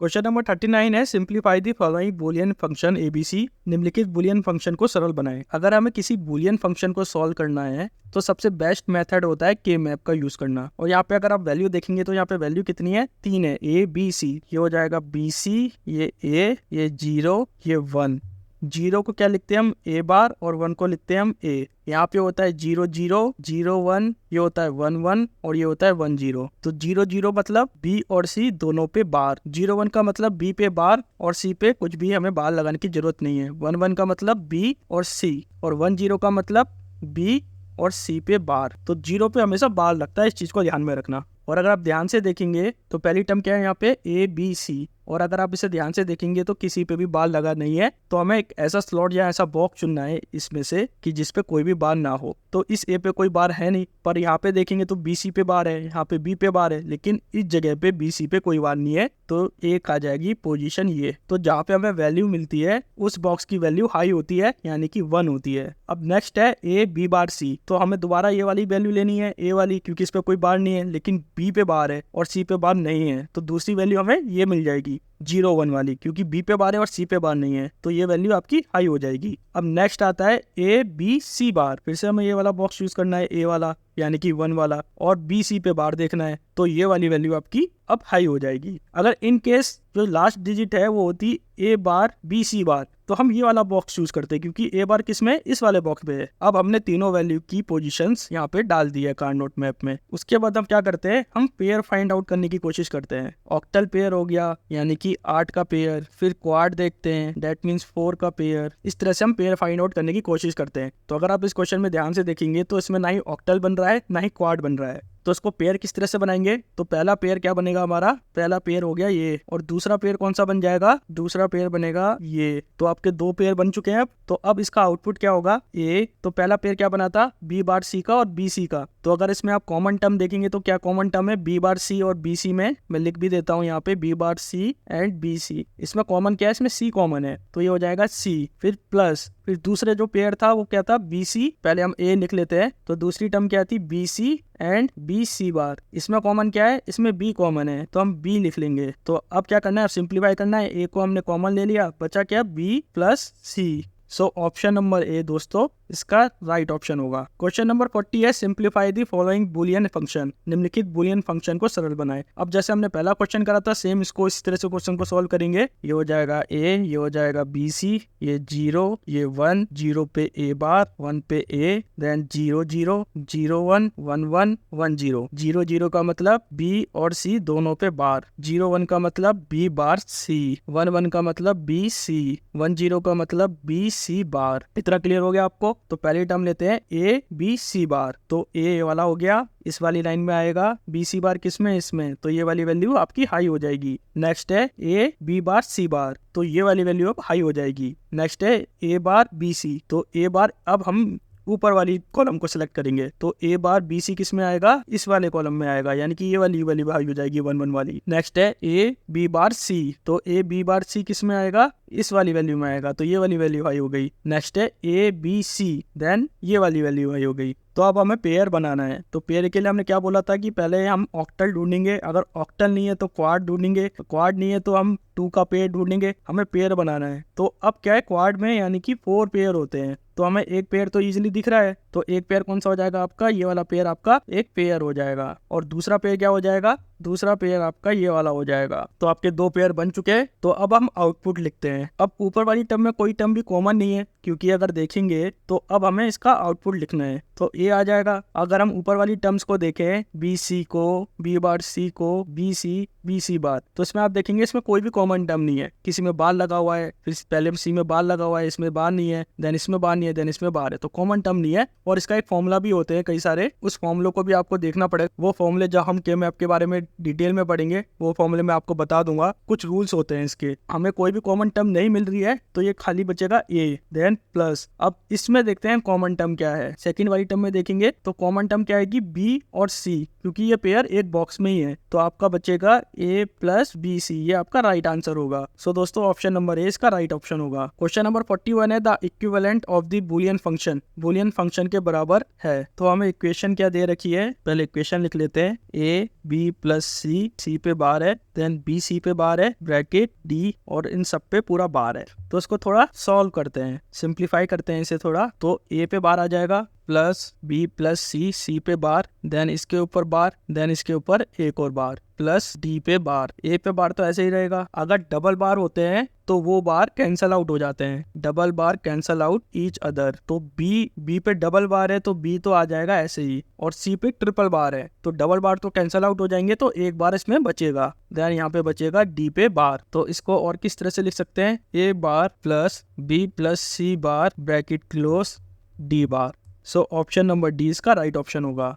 Question number 39 है simplify the following Boolean function ABC. निम्नलिखित Boolean function को सरल बनाएं। अगर हमें किसी बूलियन फंक्शन को सॉल्व करना है तो सबसे बेस्ट मेथड होता है के मैप का यूज करना। और यहाँ पे अगर आप वैल्यू देखेंगे तो यहाँ पे वैल्यू कितनी है, 3 है, ए बी सी। ये हो जाएगा बी सी, ये ए, ये 0, ये 1। 0 को क्या लिखते हैं हम, ए बार, और 1 को लिखते हैं हम ए। यहाँ पे होता है 0 0 0 1, ये होता है 1 1, और ये होता है 1 0। तो 0 0 मतलब बी और सी दोनों पे बार, 0 1 का मतलब बी पे बार और सी पे कुछ भी हमें बार लगाने की जरूरत नहीं है। 1 1 का मतलब बी और सी, और 1 0 का मतलब बी और सी पे बार। तो 0 पे हमेशा बार लगता है, इस चीज को ध्यान में रखना। और अगर आप ध्यान से देखेंगे तो पहली टर्म क्या है यहाँ पे, ए बी सी। और अगर आप इसे ध्यान से देखेंगे तो किसी पे भी बार लगा नहीं है। तो हमें एक ऐसा स्लॉट या ऐसा बॉक्स चुनना है इसमें से कि जिसपे कोई भी बार ना हो। तो इस ए पे कोई बार है नहीं, पर यहाँ पे देखेंगे तो बी सी पे बार है, यहाँ पे बी पे बार है, लेकिन इस जगह पे बी सी पे कोई बार नहीं है। तो एक आ जाएगी पोजीशन ये। तो जहाँ पे हमें वैल्यू मिलती है उस बॉक्स की वैल्यू हाई होती है, यानी कि 1 होती है। अब नेक्स्ट है ए बी बार सी। तो हमें दोबारा ये वाली वैल्यू लेनी है, ए वाली, क्योंकि इस पे कोई बार नहीं है, लेकिन बी पे बार है और सी पे बार नहीं है। तो दूसरी वैल्यू हमें ये मिल जाएगी 0 1 वाली, क्योंकि बी पे बार है और सी पे बार नहीं है। तो ये वैल्यू आपकी हाई हो जाएगी। अब नेक्स्ट आता है ए बी सी बार। फिर से हमें ये वाला बॉक्स यूज करना है, ए वाला यानी कि 1 वाला, और बी सी पे बार देखना है। तो ये वाली वैल्यू आपकी अब हाई हो जाएगी। अगर इन केस जो लास्ट डिजिट है वो होती ए बार बी सी बार, तो हम ये वाला बॉक्स चूज करते हैं, क्योंकि ए बार किस में, इस वाले बॉक्स पे है। अब हमने तीनों वैल्यू की पोजीशंस यहाँ पे डाल दी है कार्ड नोट मैप में। उसके बाद हम क्या करते हैं, हम पेयर फाइंड आउट करने की कोशिश करते हैं। ऑक्टल पेयर हो गया, यानी कि 8 का पेयर, फिर क्वाड देखते हैं, दैट मीन्स 4 का पेयर। इस तरह से हम पेयर फाइंड आउट करने की कोशिश करते हैं। तो अगर आप इस क्वेश्चन में ध्यान से देखेंगे तो इसमें ना ही ऑक्टल बन रहा है ना ही क्वाड बन रहा है। तो इसको पेयर किस तरह से बनाएंगे, तो पहला पेयर क्या बनेगा हमारा, पहला पेयर हो गया ये, और दूसरा पेयर कौन सा बन जाएगा, दूसरा पेयर बनेगा ये। तो आपके 2 पेयर बन चुके हैं। तो अब इसका आउटपुट क्या होगा, ए। तो पहला पेयर क्या बना था, बी बार सी का और बी सी का। तो अगर इसमें आप कॉमन टर्म देखेंगे तो क्या कॉमन टर्म है, बी बार सी और बी सी में, मैं लिख भी देता हूँ यहाँ पे, B bar C and B C. इसमें कॉमन क्या है, इसमें सी कॉमन है, तो ये हो जाएगा सी। फिर प्लस, फिर दूसरे जो पेयर था वो क्या था, बी सी। पहले हम ए लिख लेते हैं। तो दूसरी टर्म क्या थी, B C and B C bar. इसमें कॉमन क्या है, इसमें बी कॉमन है, तो हम बी लिख लेंगे। तो अब क्या करना है, सिंप्लीफाई करना है। ए को हमने कॉमन ले लिया, बचा क्या, B plus C. So option number A दोस्तों इसका राइट ऑप्शन होगा। क्वेश्चन नंबर 40 है simplify the following Boolean function. निम्नलिखित बूलियन फंक्शन को सरल बनाएं। अब जैसे हमने पहला क्वेश्चन करा था, सेम इसको इस तरह से क्वेश्चन को सॉल्व करेंगे। ये हो जाएगा ए, ये हो जाएगा बी सी, ये 0, ये 1, 0 पे ए बार, 1 पे ए, देन 0 0 0 1 1 1 1 0। 0 0 का मतलब बी और सी दोनों पे बार, 0 1 का मतलब बी बार सी, 1 1 का मतलब बी सी, 1 0 का मतलब बी सी बार। इतना क्लियर हो गया आपको। तो पहली टर्म लेते हैं ए बी सी बार। तो ए वाला हो गया, इस वाली लाइन में आएगा, बी सी बार किस में, इसमें। तो ये वाली वैल्यू आपकी हाई हो जाएगी। नेक्स्ट है ए बी बार सी बार। तो ये वाली वैल्यू अब हाई हो जाएगी। नेक्स्ट है ए बार बी सी। तो ए बार, अब हम ऊपर वाली कॉलम को सिलेक्ट करेंगे। तो ए बार बी सी किस में आएगा, इस वाले कॉलम में आएगा, यानी कि ये वाली वैल्यू हाई हो जाएगी 1 1 वाली। नेक्स्ट है ए बी बार सी। तो ए बी बार सी किस में आएगा, इस वाली वैल्यू में आएगा, तो ये वाली वैल्यू हाई हो गई। नेक्स्ट है ए बी सी, देन ये वाली वैल्यू हाई हो गई। तो अब हमें पेयर बनाना है। तो पेयर के लिए हमने क्या बोला था कि पहले हम ऑक्टल ढूंढेंगे, अगर ऑक्टल नहीं है तो क्वाड ढूंढेंगे, क्वाड नहीं है तो हम 2 का पेयर ढूंढेंगे। हमें पेयर बनाना है। तो अब क्या है, क्वाड में यानी कि 4 पेयर होते हैं। तो हमें एक पेयर तो इजीली दिख रहा है। तो एक पेयर कौन सा हो जाएगा आपका, ये वाला पेयर आपका एक पेयर हो जाएगा। और दूसरा पेयर क्या हो जाएगा, दूसरा पेयर आपका ये वाला हो जाएगा। तो आपके 2 पेयर बन चुके हैं। तो अब हम आउटपुट लिखते हैं। अब ऊपर वाली टर्म में कोई टर्म भी कॉमन नहीं है, क्योंकि अगर देखेंगे तो अब हमें इसका आउटपुट लिखना है। तो ए आ जाएगा। अगर हम ऊपर वाली टर्म्स को देखें, बी सी को, बी बार सी को, बी सी बार, तो इसमें आप देखेंगे इसमें कोई भी कॉमन टर्म नहीं है। किसी में बार लगा हुआ है, फिर पहले सी में बार लगा हुआ है, इसमें बार नहीं है, देन इसमें बार नहीं है, देन इसमें बार है। तो कॉमन टर्म नहीं है। और इसका एक फॉर्मूला भी होते हैं कई सारे, उस फॉर्मूले को भी आपको देखना पड़ेगा। वो फॉर्मूले जब हम के मैप के बारे में डिटेल में पढ़ेंगे, वो फॉर्मूले में आपको बता दूंगा। कुछ रूल्स होते हैं इसके। हमें कोई भी कॉमन टर्म नहीं मिल रही है तो ये खाली बचेगा ए, देन प्लस। अब इसमें देखते हैं कॉमन टर्म क्या है। सेकंड वाली टर्म में देखेंगे तो कॉमन टर्म क्या आएगी, बी और सी, क्योंकि ये पेयर एक बॉक्स में ही है। तो आपका बचेगा ए प्लस बी सी, ये आपका राइट आंसर होगा। सो दोस्तों ऑप्शन नंबर ए इसका राइट ऑप्शन होगा। क्वेश्चन नंबर 41 है the equivalent of the Boolean function. Boolean function के बराबर है। तो हमें इक्वेशन क्या दे रखी है, पहले इक्वेशन लिख लेते हैं। ए बी प्लस प्लस सी पे बार है, देन बी सी पे बार है, ब्रैकेट डी, और इन सब पे पूरा बार है। तो इसको थोड़ा सॉल्व करते हैं, सिंप्लीफाई करते हैं इसे थोड़ा। तो ए पे बार आ जाएगा प्लस बी प्लस सी पे बार, देन इसके ऊपर बार, देन इसके ऊपर एक और बार, प्लस डी पे बार। ए पे बार तो ऐसे ही रहेगा। अगर डबल बार होते हैं तो वो बार कैंसल आउट हो जाते हैं, डबल बार कैंसल आउट ईच अदर। तो बी पे डबल बार है तो बी तो आ जाएगा ऐसे ही, और सी पे ट्रिपल बार है तो डबल बार तो कैंसल आउट हो जाएंगे, तो एक बार इसमें बचेगा, देन यहाँ पे बचेगा डी पे बार। तो इसको और किस तरह से लिख सकते हैं, A bar plus B plus C bar bracket close D bar. So option number D इसका राइट ऑप्शन होगा।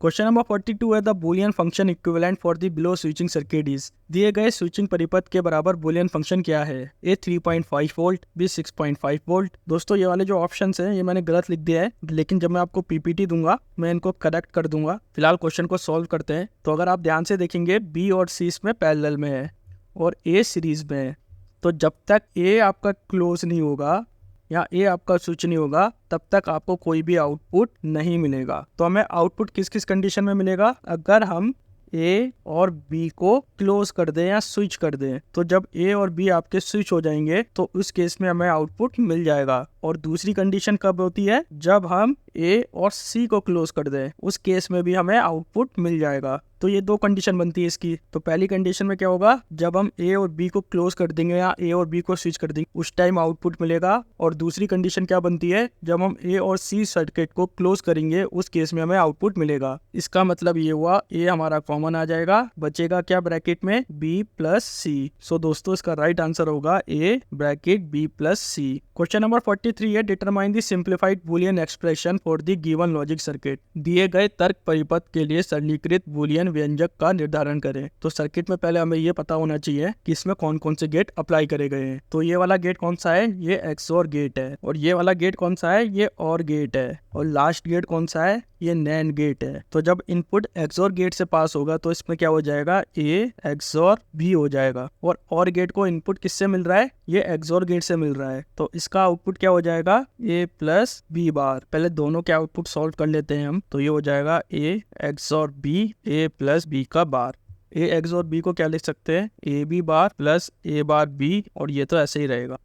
क्वेश्चन नंबर 42 है the Boolean function equivalent for the below switching circuit is. दिए गए स्विचिंग परिपथ के बराबर बूलियन फंक्शन क्या है, ए 3.5 वोल्ट, बी 6.5 वोल्ट। दोस्तों ये वाले जो ऑप्शंस हैं ये मैंने गलत लिख दिया है, लेकिन जब मैं आपको पीपीटी दूंगा मैं इनको करेक्ट कर दूंगा। फिलहाल क्वेश्चन को सॉल्व करते हैं। तो अगर आप ध्यान से देखेंगे बी और सी इसमें पैरेलल में है और ए सीरीज में है, तो जब तक ए आपका क्लोज नहीं होगा या ए आपका स्विच नहीं होगा तब तक आपको कोई भी आउटपुट नहीं मिलेगा। तो हमें आउटपुट किस किस कंडीशन में मिलेगा, अगर हम ए और बी को क्लोज कर दें या स्विच कर दें। तो जब ए और बी आपके स्विच हो जाएंगे तो उस केस में हमें आउटपुट मिल जाएगा। और दूसरी कंडीशन कब होती है, जब हम ए और सी को क्लोज कर दें, उस केस में भी हमें आउटपुट मिल जाएगा। तो ये दो कंडीशन बनती है इसकी। तो पहली कंडीशन में क्या होगा, जब हम ए और बी को क्लोज कर देंगे या ए और बी को स्विच कर देंगे उस टाइम आउटपुट मिलेगा। और दूसरी कंडीशन क्या बनती है, जब हम ए और सी सर्किट को क्लोज करेंगे उस केस में हमें आउटपुट मिलेगा। इसका मतलब ये हुआ ए हमारा कॉमन आ जाएगा, बचेगा क्या ब्रैकेट में, बी प्लस सी। सो दोस्तों इसका राइट आंसर होगा A bracket B plus C. Question number 43 है determine the simplified Boolean expression for the given logic circuit. दिए गए तर्क परिपथ के लिए सरलीकृत बूलियन व्यंजक का निर्धारण करें। तो सर्किट में पहले हमें ये पता होना चाहिए कि इसमें कौन कौन से गेट अप्लाई करे गए हैं। तो ये वाला गेट कौन सा है, ये एक्सओर गेट है। और ये वाला गेट कौन सा है, ये और गेट है। और लास्ट गेट कौन सा है, ये नैंड गेट है। तो जब इनपुट एक्सओर गेट से पास होगा तो इसमें क्या हो जाएगा, ए एक्सओर बी हो जाएगा। और गेट को इनपुट किससे मिल रहा है, ये एक्सओर गेट से मिल रहा है। तो इसका आउटपुट क्या हो जाएगा, ए प्लस बी बार। पहले दोनों के आउटपुट सॉल्व कर लेते हैं हम। तो ये हो जाएगा ए एक्सओर बी, ए प्लस बी का बार। ए एक्सओर बी को क्या लिख सकते हैं, A B bar plus A bar B, और ये तो ऐसे ही रहेगा।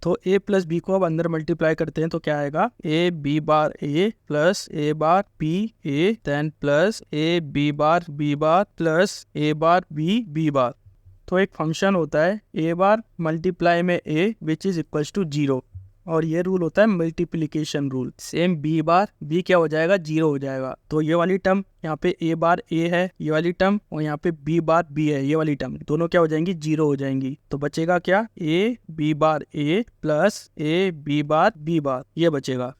तो a प्लस बी को अब अंदर मल्टीप्लाई करते हैं तो क्या आएगा, A B bar A plus A bar B A, then plus A B bar plus A bar B bar. तो एक फंक्शन होता है ए बार मल्टीप्लाई में A which is equals to 0, और ये रूल होता है multiplication rule. Same B bar B क्या हो जाएगा, 0 हो जाएगा। तो ये वाली टर्म यहाँ पे ए बार ए है ये वाली टर्म, और यहाँ पे बी बार बी है ये वाली टर्म, दोनों क्या हो जाएंगी, 0 हो जाएंगी। तो बचेगा क्या, A B bar A plus A B bar ये बचेगा।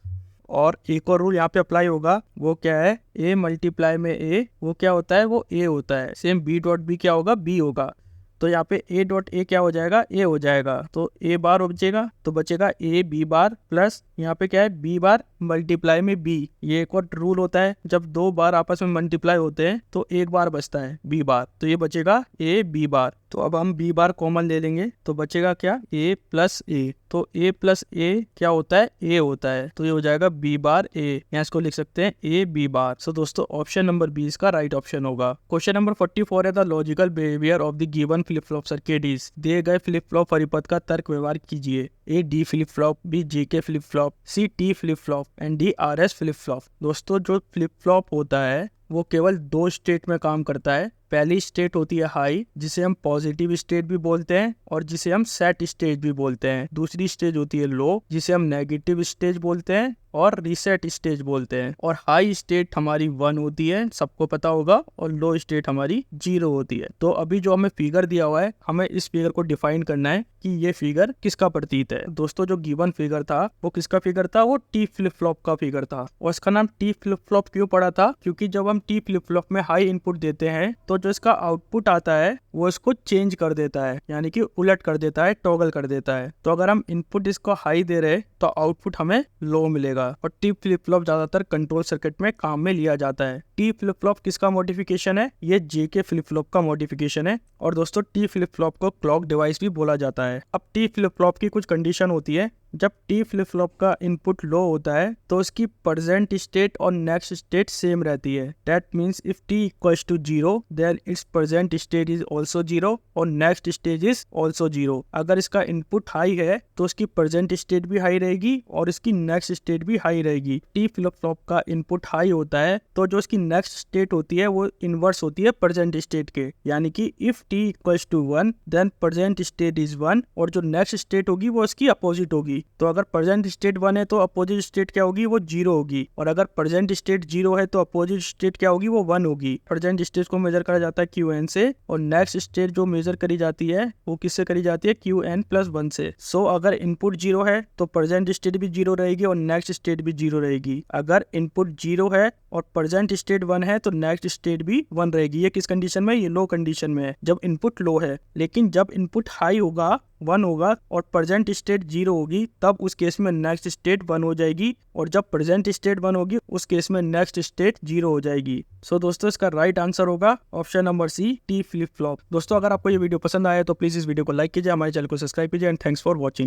और एक और रूल यहाँ पे अप्लाई होगा, वो क्या है, ए मल्टीप्लाई में ए वो क्या होता है, वो ए होता है। सेम बी डॉट बी क्या होगा, बी होगा। तो यहाँ पे ए डॉट ए क्या हो जाएगा, ए हो जाएगा। तो ए बार बचेगा, तो बचेगा ए बी बार प्लस यहाँ पे क्या है, बी बार मल्टीप्लाई में बी। ये एक और रूल होता है, जब दो बार आपस में मल्टीप्लाई होते हैं तो एक बार बचता है बी बार, तो ये बचेगा ए बी बार। तो अब हम बी बार कॉमन ले लेंगे तो बचेगा क्या, ए प्लस ए। तो ए प्लस ए क्या होता है, ए होता है। तो ये हो जाएगा बी बार ए, यहाँ इसको लिख सकते हैं ए बी बार। सो दोस्तों ऑप्शन नंबर बी इसका राइट ऑप्शन होगा। क्वेश्चन नंबर 44 है the logical behaviour of the given flip flop circuit is. दिए गए फ्लिप फ्लॉप परिपथ का तर्क व्यवहार कीजिए। A D flip flop, B J K flip flop, C T flip flop and D R S flip flop. दोस्तों जो फ्लिप फ्लॉप होता है वो केवल दो स्टेट में काम करता है। पहली स्टेट होती है हाई, जिसे हम पॉजिटिव स्टेट भी बोलते हैं और जिसे हम सेट स्टेट भी बोलते हैं। दूसरी स्टेज होती है लो, जिसे हम नेगेटिव स्टेज बोलते हैं और रीसेट स्टेज बोलते हैं। और हाई स्टेट हमारी 1 होती है, सबको पता होगा, और लो स्टेट हमारी 0 होती है। तो अभी जो हमें फिगर दिया हुआ है, हमें इस फिगर को डिफाइन करना है कि ये फिगर किसका प्रतीत है। दोस्तों जो गिवन फिगर था वो किसका फिगर था, वो टी फ्लिप फ्लॉप का फिगर था। और इसका नाम टी फ्लिप फ्लॉप क्यों पड़ा था, क्योंकि जब हम टी फ्लिप फ्लॉप में हाई इनपुट देते हैं तो जो इसका आउटपुट आता है वो इसको चेंज कर देता है, यानी कि उलट कर देता है, टॉगल कर देता है। तो अगर हम इनपुट इसको हाई दे रहे तो आउटपुट हमें लो मिलेगा। और टी फ्लिप फ्लॉप ज्यादातर कंट्रोल सर्किट में काम में लिया जाता है। टी फ्लिप फ्लॉप किसका मॉडिफिकेशन है, ये जे के फ्लिप फ्लॉप का मॉडिफिकेशन है। और दोस्तों टी फ्लिप फ्लॉप को क्लॉक डिवाइस भी बोला जाता है। अब टी फ्लिप फ्लॉप की कुछ कंडीशन होती है जब टी फ्लिप फ्लॉप का इनपुट लो होता है तो उसकी प्रेजेंट स्टेट और नेक्स्ट स्टेट सेम रहती है। That means if T equals to 0 then its present state is also 0 और नेक्स्ट स्टेज इज ऑल्सो 0। अगर इसका इनपुट हाई है तो उसकी प्रेजेंट स्टेट भी हाई रहेगी और इसकी नेक्स्ट स्टेट भी हाई रहेगी। टी फ्लिप फ्लॉप का इनपुट हाई होता है तो जो उसकी नेक्स्ट स्टेट होती है वो इनवर्स होती है प्रेजेंट स्टेट के, यानी कि if T equals to 1 then present state is 1 और जो नेक्स्ट स्टेट होगी वो इसकी अपोजिट होगी। तो अगर प्रेजेंट स्टेट 1 है तो अपोजिट स्टेट क्या होगी, वो 0 होगी, और अगर प्रेजेंट स्टेट 0 है तो अपोजिट स्टेट क्या होगी, वो 1 होगी। प्रेजेंट स्टेट को मेजर करा जाता है QN से और नेक्स्ट स्टेट जो मेजर करी जाती है वो किससे करी जाती है, QN+1 से। सो अगर इनपुट 0 है तो प्रेजेंट स्टेट भी 0 रहेगी और नेक्स्ट स्टेट भी 0 रहेगी। अगर इनपुट 0 है और प्रेजेंट स्टेट 1 है तो नेक्स्ट स्टेट भी 1 रहेगी। ये किस कंडीशन में, ये लो कंडीशन में है, जब इनपुट लो है। लेकिन जब इनपुट हाई होगा, 1 होगा और प्रेजेंट स्टेट 0 होगी, तब उस केस में नेक्स्ट स्टेट 1 हो जाएगी, और जब प्रेजेंट स्टेट 1 होगी उस केस में नेक्स्ट स्टेट 0 हो जाएगी। सो दोस्तों इसका राइट आंसर होगा option number C, T flip flop. दोस्तों अगर आपको ये वीडियो पसंद आया तो प्लीज इस वीडियो को लाइक कीजिए, हमारे चैनल को सब्सक्राइब कीजिए एंड थैंक्स फॉर वॉचिंग।